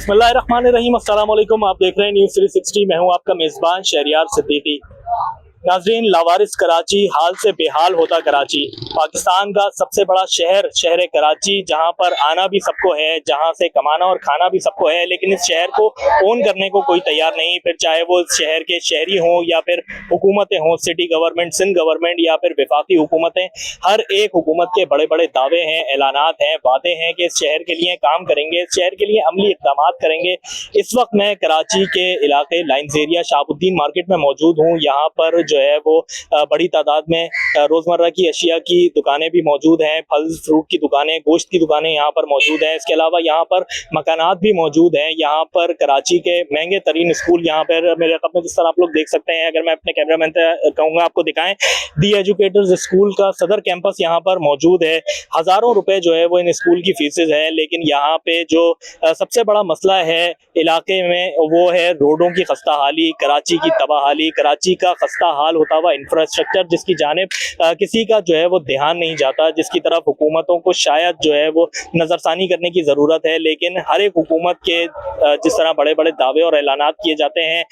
बिस्मिल्लाहिर्रहमानिर्रहीम, अस्सलाम वालेकुम। आप देख रहे हैं न्यूज़ 360। मैं हूं आपका मेज़बान शहरियार सिद्दीकी। नाज़रीन, लावारिस कराची, हाल से बेहाल होता कराची, पाकिस्तान का सबसे बड़ा शहर कराची, जहां पर आना भी सबको है, जहां से कमाना और खाना भी सबको है, लेकिन इस शहर को ओन करने को कोई तैयार नहीं। फिर चाहे वो इस शहर के शहरी हों या फिर हुकूमतें हों, सिटी गवर्नमेंट, सिंध गवर्नमेंट या फिर वफाकी हुकूमतें, हर एक हुकूमत के बड़े बड़े दावे हैं, ऐलानात हैं, वादे हैं कि इस शहर के लिए काम करेंगे, इस शहर के लिए अमली इक़दाम करेंगे। इस वक्त मैं कराची के इलाके लाइन्स एरिया शहाबुद्दीन मार्केट में मौजूद हूँ। यहाँ पर जो है वो बड़ी तादाद में रोजमर्रा की अशिया की दुकानें भी मौजूद हैं, फल फ्रूट की दुकानें, गोश्त की दुकानें यहाँ पर मौजूद हैं। इसके अलावा यहाँ पर मकानात भी मौजूद हैं। यहाँ पर कराची के महंगे तरीन स्कूल यहाँ पर मेरे रकम में जिस तरह आप लोग देख सकते हैं, अगर मैं अपने कैमरामैन से कहूँगा आपको दिखाएं, दी एजुकेटर्स स्कूल का सदर कैंपस यहाँ पर मौजूद है। हज़ारों रुपए जो है वो इन स्कूल की फीसेज है, लेकिन यहाँ पे जो सबसे बड़ा मसला है इलाके में वो है रोडों की खस्ता हाली, कराची की तबाहाली, कराची का खस्ता हाल होता हुआ इंफ्रास्ट्रक्चर, जिसकी जानिब किसी का जो है वो ध्यान नहीं जाता, जिसकी तरफ हुकूमतों को शायद जो है वो नज़रसानी करने की ज़रूरत है। लेकिन हर एक हुकूमत के जिस तरह बड़े बड़े दावे और ऐलानात किए जाते हैं,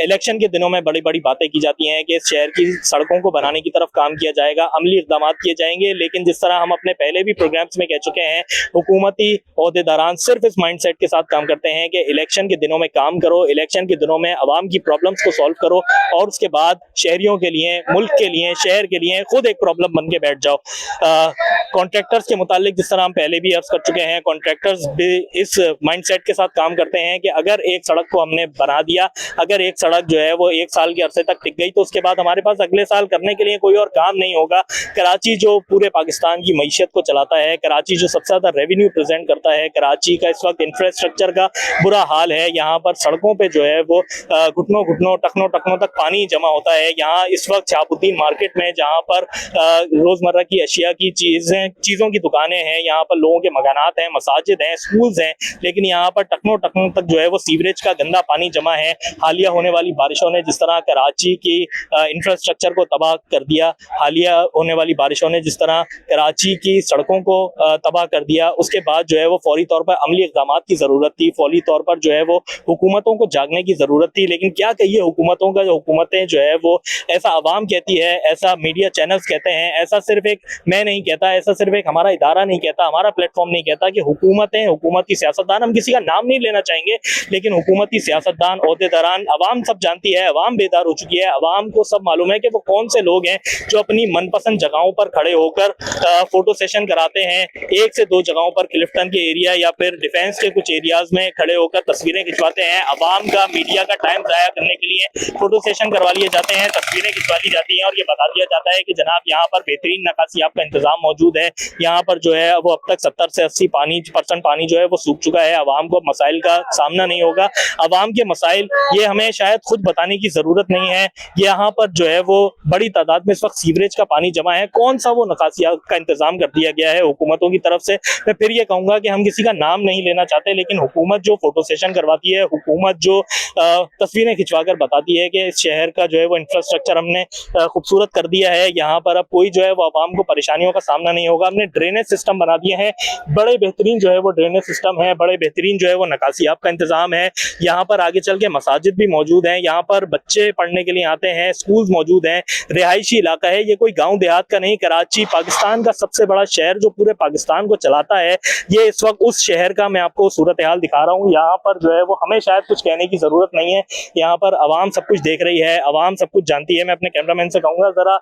इलेक्शन के दिनों में बड़ी बड़ी बातें की जाती हैं कि इस शहर की सड़कों को बनाने की तरफ काम किया जाएगा, अमली इक़दाम किए जाएंगे। लेकिन जिस तरह हम अपने पहले भी प्रोग्राम्स में कह चुके हैं, हुकूमती ओहदेदारान सिर्फ इस माइंडसेट के साथ काम करते हैं कि इलेक्शन के दिनों में काम करो, इलेक्शन के दिनों में अवाम की प्रॉब्लम्स को सॉल्व करो और उसके बाद शहरियों के लिए, मुल्क के लिए, शहर के लिए खुद एक प्रॉब्लम बन के बैठ जाओ। कॉन्ट्रैक्टर्स के मुतालिक जिस तरह हम पहले भी अर्ज कर चुके हैं, कॉन्ट्रैक्टर्स भी इस माइंडसेट के साथ काम करते हैं कि अगर एक सड़क को हमने बना दिया, अगर एक सड़क जो है वो एक साल के अरसे तक टिक गई, तो उसके बाद हमारे पास अगले साल करने के लिए कोई और काम नहीं होगा। कराची जो पूरे पाकिस्तान की मईशत को चलाता है, कराची जो सबसे ज्यादा रेवेन्यू प्रेजेंट करता है, कराची का इस वक्त इंफ्रास्ट्रक्चर का बुरा हाल है। यहाँ पर सड़कों पे जो है वो घुटनों घुटनों टखनों टखनों तक पानी जमा होता है। यहाँ इस वक्त शहाबुद्दीन मार्केट में, जहाँ पर रोजमर्रा की अशिया की चीजों की दुकानें हैं, यहाँ पर लोगों के मकानात हैं, मसाजिद हैं, स्कूल्स हैं, लेकिन यहाँ पर टखनों टखनों तक जो है वो सीवरेज का गंदा पानी जमा है। हालिया होने वाली बारिशों ने जिस तरह कराची की इंफ्रास्ट्रक्चर को तबाह कर दिया, हालिया होने वाली बारिशों ने जिस तरह कराची की सड़कों को तबाह कर दिया, उसके बाद जो है वो फौरी तौर पर अमली इक़दामात की ज़रूरत थी, फौरी तौर पर जो है वो हुकूमतों को जागने की ज़रूरत थी। लेकिन क्या कहिए हुकूमतों का, जो हुकूमतें जो है वो ऐसा अवाम कहती है, ऐसा मीडिया चैनल्स कहते हैं, ऐसा सिर्फ एक मैं नहीं कहता, ऐसा सिर्फ एक हमारा इदारा नहीं कहता, हमारा प्लेटफॉर्म नहीं कहता कि हुकूमतें, हुकूमती सियासतदान, हम किसी का नाम नहीं लेना चाहेंगे, लेकिन हुकूमती सियासतदान, ओहदेदारान, अवाम सब जानती है, अवाम बेदार हो चुकी है, अवाम को सब मालूम है कि वो कौन से लोग हैं जो अपनी मनपसंद जगहों पर खड़े होकर फोटो सेशन कराते हैं। एक से दो जगहों पर क्लिफ्टन के एरिया या फिर डिफेंस के कुछ एरियाज में खड़े होकर तस्वीरें खिंचवाते हैं। अवाम का, मीडिया का टाइम जाया करने के लिए फोटो सेशन करवा लिए जाते हैं, तस्वीरें खिंचवा ली जाती हैं और ये बता दिया जाता है कि जनाब यहाँ पर बेहतरीन नकासियाब का इंतजाम मौजूद है। यहाँ पर जो है वो अब तक 70 से 80% पानी जो है वो सूख चुका है। अवाम को मसाइल का सामना नहीं होगा, अवाम के मसाइल ये हमें शायद खुद बताने की जरूरत नहीं है। यहाँ पर जो है वो बड़ी तादाद में इस वक्त सीवरेज का पानी जमा है। कौन सा वो नकासियाब का इंतजाम कर दिया गया है हुकूमतों की तरफ से? मैं फिर ये कहूंगा कि हम किसी का नाम नहीं लेना चाहते, लेकिन हुकूमत जो फोटो सेशन करवाती है, हुकूमत जो तस्वीरें खिंचवाकर बताती है कि इस शहर का जो है वो इंफ्रास्ट्रक्चर हमने खूबसूरत कर दिया है, यहाँ पर अब कोई जो है वो आवाम को परेशानियों का सामना नहीं होगा, हमने ड्रेनेज सिस्टम बना दिए हैं, बड़े बेहतरीन जो है वो ड्रेनेज सिस्टम है, बड़े बेहतरीन जो है वो नकासियाब का इंतजाम है। यहाँ पर आगे चल के मसाजिद भी मौजूद हैं, यहाँ पर बच्चे पढ़ने के लिए आते हैं, स्कूल मौजूद हैं, रिहायशी इलाका है, ये कोई गाँव देहात का नहीं। कराची पाकिस्तान का सबसे बड़ा शहर जो पूरे पाकिस्तान को चलाता है, ये इस वक्त उस शहर का मैं आपको सूरत हाल दिखा रहा हूँ। यहाँ पर जो है वो हमें शायद कुछ कहने की जरूरत नहीं है, यहाँ पर अवाम सब कुछ देख रही है, अवाम सब कुछ जानती है। मैं अपने कैमरामैन से कहूंगा जरा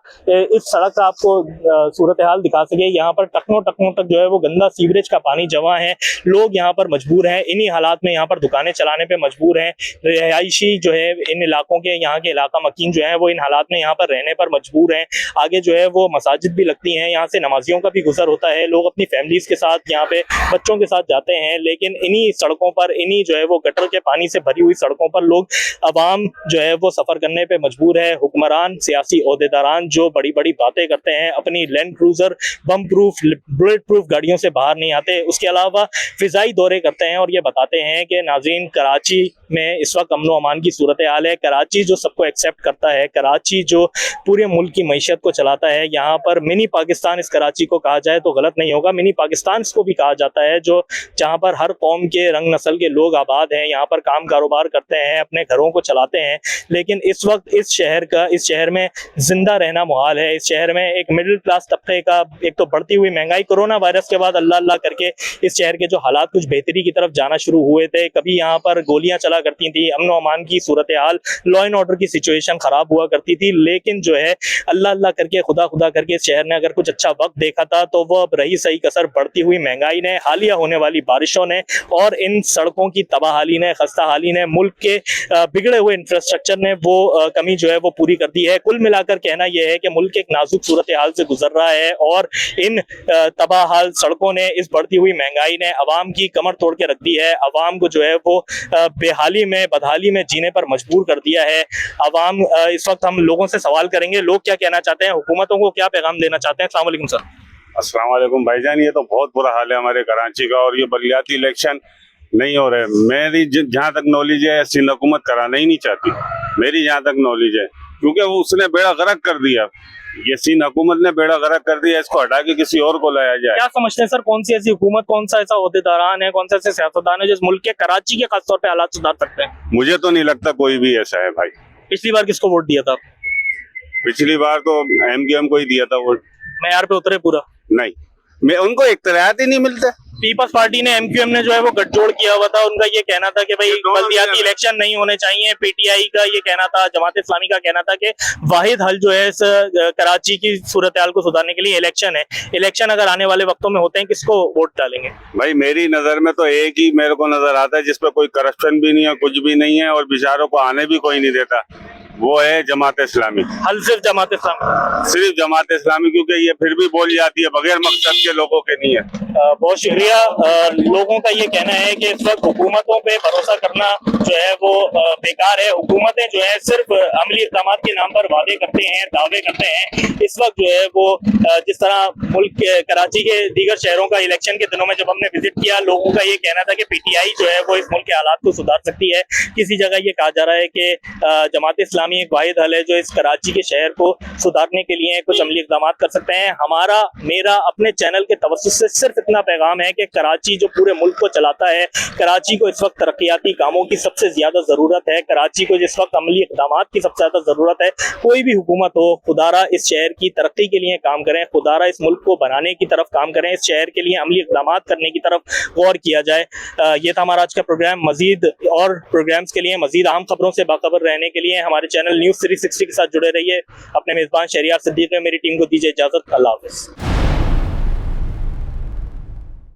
इस सड़क का आपको सूरत हाल दिखा सके। यहाँ पर टखनों टखनों तक जो है वो गंदा सीवरेज का पानी जमा है, लोग यहाँ पर मजबूर हैं, इन्हीं हालात में यहाँ पर दुकानें चलाने पे मजबूर हैं। रिहायशी जो है इन इलाकों के, यहाँ के इलाका मकीन जो है वो इन हालात में यहाँ पर रहने पर मजबूर हैं। आगे जो है वो मसाजिद भी लगती हैं, यहाँ से नमाजियों का भी गुजर होता है, लोग अपनी फैमिलीज के साथ यहाँ पे बच्चों के साथ जाते हैं, लेकिन इन्हीं सड़कों पर, इन्हीं जो है वो गटर के पानी से भरी हुई सड़कों पर लोग, अवाम जो है वो सफर करने पे मजबूर है। हुक्मरान, सियासी ओहदेदारान नौजवान जो बड़ी बड़ी बातें करते हैं, अपनी लैंड क्रूजर बम प्रूफ बुलेट प्रूफ गाड़ियों से बाहर नहीं आते, उसके अलावा फिजाई दौरे करते हैं और ये बताते हैं कि नाज़रीन कराची में इस वक्त अमन अमान की सूरत हाल है। कराची जो सबको एक्सेप्ट करता है, कराची जो पूरे मुल्क की मईशत को चलाता है, यहाँ पर मिनी पाकिस्तान इस कराची को कहा जाए तो गलत नहीं होगा। मिनी पाकिस्तान इसको भी कहा जाता है, जो जहाँ पर हर कौम के रंग नस्ल के लोग आबाद हैं, यहाँ पर काम कारोबार करते हैं, अपने घरों को चलाते हैं। लेकिन इस वक्त इस शहर में जिंदा रहना मुहाल है। इस शहर में एक मिडिल क्लास तबके का एक तो बढ़ती हुई महंगाई, कोरोना वायरस के बाद अल्लाह अल्लाह करके इस शहर के जो हालात कुछ बेहतरी की तरफ जाना शुरू हुए थे। कभी यहाँ पर गोलियां चला करती थी, अमन अमान की सूरत हाल, लॉ एंड ऑर्डर की सिचुएशन खराब हुआ करती थी। लेकिन जो है अल्लाह अल्लाह करके, खुदा खुदा करके इस शहर ने अगर कुछ अच्छा वक्त देखा था तो वो अब रही सही कसर बढ़ती हुई महंगाई ने, हालिया होने वाली बारिशों ने और इन सड़कों की तबाहाली ने, खस्ता हाली ने, मुल्क के बिगड़े हुए इंफ्रास्ट्रक्चर ने वो कमी जो है वो पूरी कर दी है। कुल मिलाकर कहना यह है कि मुल्क एक नाजुक सूरत हाल से गुजर रहा है और इन तबाहाल सड़कों ने, इस बढ़ती हुई महंगाई ने अवाम की कमर तोड़ के रख दी है। अवाम को जो है वो बेहाली में, बदहाली में जीने पर मजबूर कर दिया है। अवाम इस वक्त हम लोगों से सवाल करेंगे, लोग क्या कहना चाहते हैं, हुकूमतों को क्या पैगाम देना चाहते हैं। अस्सलाम वालेकुम सर। अस्सलाम वालेकुम भाईजान, ये तो बहुत बुरा हाल है हमारे कराची का और ये बलदियाती इलेक्शन नहीं हो रहे। मेरी जहाँ तक नॉलेज है, सिंध हुकूमत कराना ही नहीं चाहती, मेरी जहाँ तक नॉलेज है, क्योंकि वो उसने बेड़ा गर्क कर दिया। ये सिंध हुकूमत ने बेड़ा गर्क कर दिया, इसको हटा के किसी और को लाया जाए। क्या समझते हैं सर, कौन सी ऐसी हुकूमत, कौन सा ऐसा ओहदेदारान है, कौन सा ऐसे सियासतदान है जिस मुल्क के कराची के खासतौर पे हालात सुधार सकते हैं? मुझे तो नहीं लगता कोई भी ऐसा है भाई। पिछली बार किसको वोट दिया था? पिछली बार तो MQM को ही दिया था वोट। मैयार पे उतरे पूरा? नहीं, मैं उनको इख्तियार ही नहीं मिलते। पीपल्स पार्टी ने, MQM ने जो है वो गठजोड़ किया हुआ था। उनका ये कहना था कि भाई बल्दियाती इलेक्शन नहीं होने चाहिए। PTI का ये कहना था, जमात इस्लामी का कहना था कि वाहिद हल जो है इस कराची की सूरत हाल को सुधारने के लिए इलेक्शन है। इलेक्शन अगर आने वाले वक्तों में होते हैं, किसको वोट डालेंगे? भाई मेरी नजर में तो एक ही मेरे को नजर आता है जिसपे कोई करप्शन भी नहीं है, कुछ भी नहीं है और बेचारों को आने भी कोई नहीं देता, वो है जमात इस्लामी। हल सिर्फ जमात इस्लामी? सिर्फ जमात इस्लामी, क्योंकि ये फिर भी बोल जाती है, बगैर मकसद के लोगों के नहीं है। बहुत शुक्रिया। लोगों का ये कहना है कि इस वक्त हुकूमतों पे भरोसा करना जो है वो बेकार है। हुकूमतें जो है सिर्फ अमली इक़दामात के नाम पर वादे करते हैं, दावे करते हैं। इस वक्त जो है वो जिस तरह मुल्क के कराची के दीगर शहरों का इलेक्शन के दिनों में जब हमने विजिट किया, लोगों का ये कहना था कि PTI जो है वो इस मुल्क के हालात को सुधार सकती है। किसी जगह ये कहा जा रहा है कि जमात इस्लामी एक वाहिद हल है जो इस कराची के शहर को सुधारने के लिए कुछ अमली इक़दाम कर सकते हैं। हमारा, मेरा अपने चैनल के तवज्जुह से सिर्फ इतना पैगाम है कि कराची जो पूरे मुल्क को चलाता है, कराची को इस वक्त तरक्याती कामों की सबसे ज्यादा जरूरत है। कराची को जिस वक्त अमली इक़दाम की सबसे ज्यादा जरूरत है। कोई भी हुकूमत हो, खुदारा इस शहर की तरक्की के लिए काम करें, खुदारा इस मुल्क को बनाने की तरफ काम करें, इस शहर के लिए अमली इक़दाम करने की तरफ गौर किया जाए। ये था हमारा आज का प्रोग्राम। मजीद और प्रोग्राम्स के लिए, मजीद अहम खबरों से बाखबर रहने के लिए हमारे चैनल न्यूज़ 360 के साथ जुड़े रहिए। अपने मेजबान शहरियार सिद्दीक में मेरी टीम को दीजिए इजाजत। अल्लाह हाफ़िज़।